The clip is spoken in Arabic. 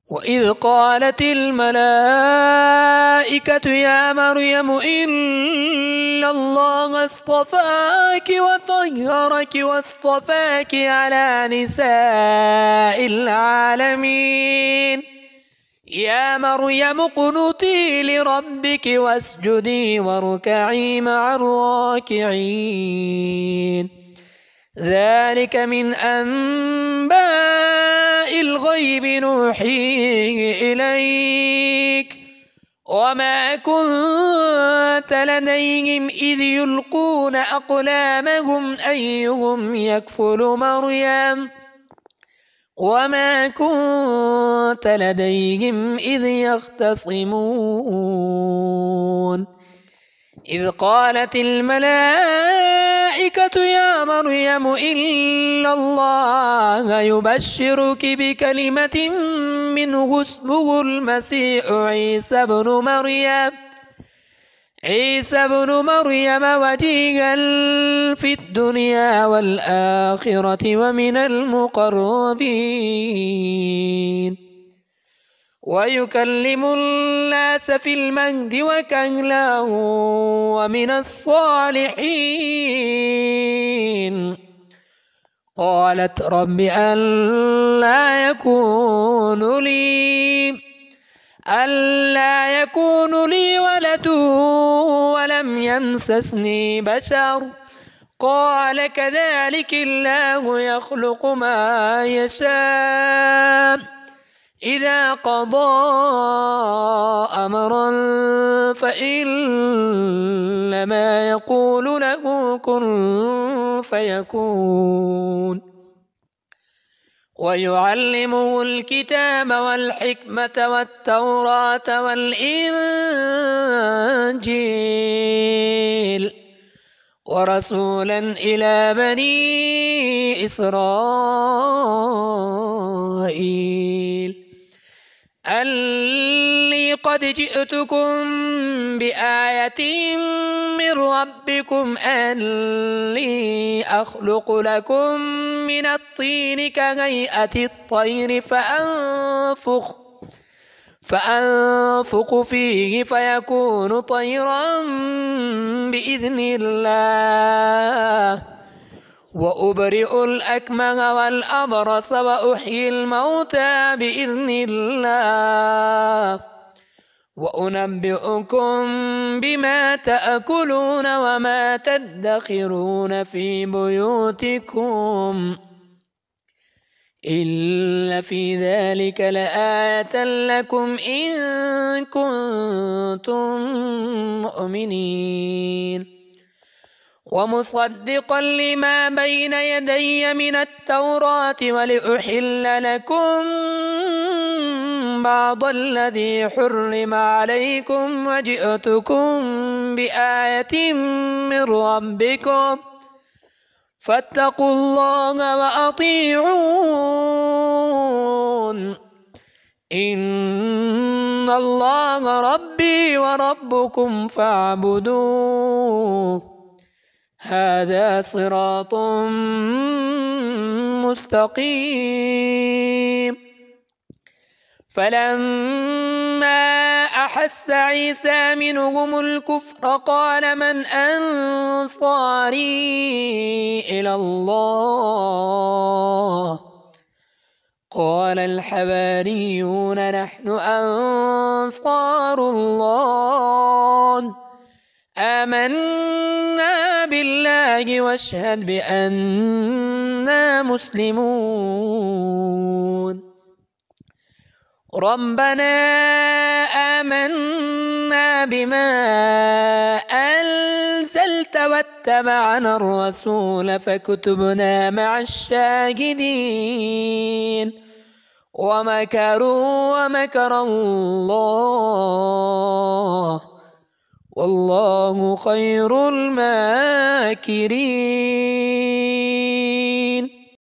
وإذ قالت الملائكة يا مريم إن الله اصطفاك وطهرك واصطفاك على نساء العالمين يا مريم اقنتي لربك واسجدي واركعي مع الراكعين ذلك من أنباء الغيب نوحيه إليك وما كنت لديهم إذ يلقون أقلامهم أيهم يكفل مريم وما كنت لديهم إذ يختصمون إذ قالت الملائكة يا مريم إن الله يبشرك بكلمة منه اسمه المسيح عيسى بن مريم وجيها في الدنيا والآخرة ومن المقربين ويكلم الناس في المهد وكهلا ومن الصالحين قالت رب ألا يكون لي ولد ولم يمسسني بشر قال كذلك الله يخلق ما يشاء إذا قضى أمرا فإنما يقول له كن فيكون ويعلمه الكتاب والحكمة والتوراة والإنجيل ورسولا إلى بني إسرائيل أني قد جئتكم بآية من ربكم أني أخلق لكم من الطين كهيئة الطير فأنفخ فيه فيكون طيرا بإذن الله وأبرئ الأكمه والأبرص وأحيي الموتى بإذن الله وأنبئكم بما تأكلون وما تدخرون في بيوتكم إن في ذلك لآية لكم إن كنتم مؤمنين ومصدقا لما بين يدي من التوراة ولأحل لكم بعض الذي حرم عليكم وجئتكم بآية من ربكم فاتقوا الله وأطيعون إن الله ربي وربكم فاعبدوه هذا صراط مستقيم فلما أحس عيسى منهم الكفر قال من أنصاري إلى الله قال الحواريون نحن أنصار الله آمنا بالله واشهد بأننا مسلمون ربنا آمنا بما أنزلت واتبعنا الرسول فاكتبنا مع الشاهدين ومكروا ومكر الله والله خير الماكرين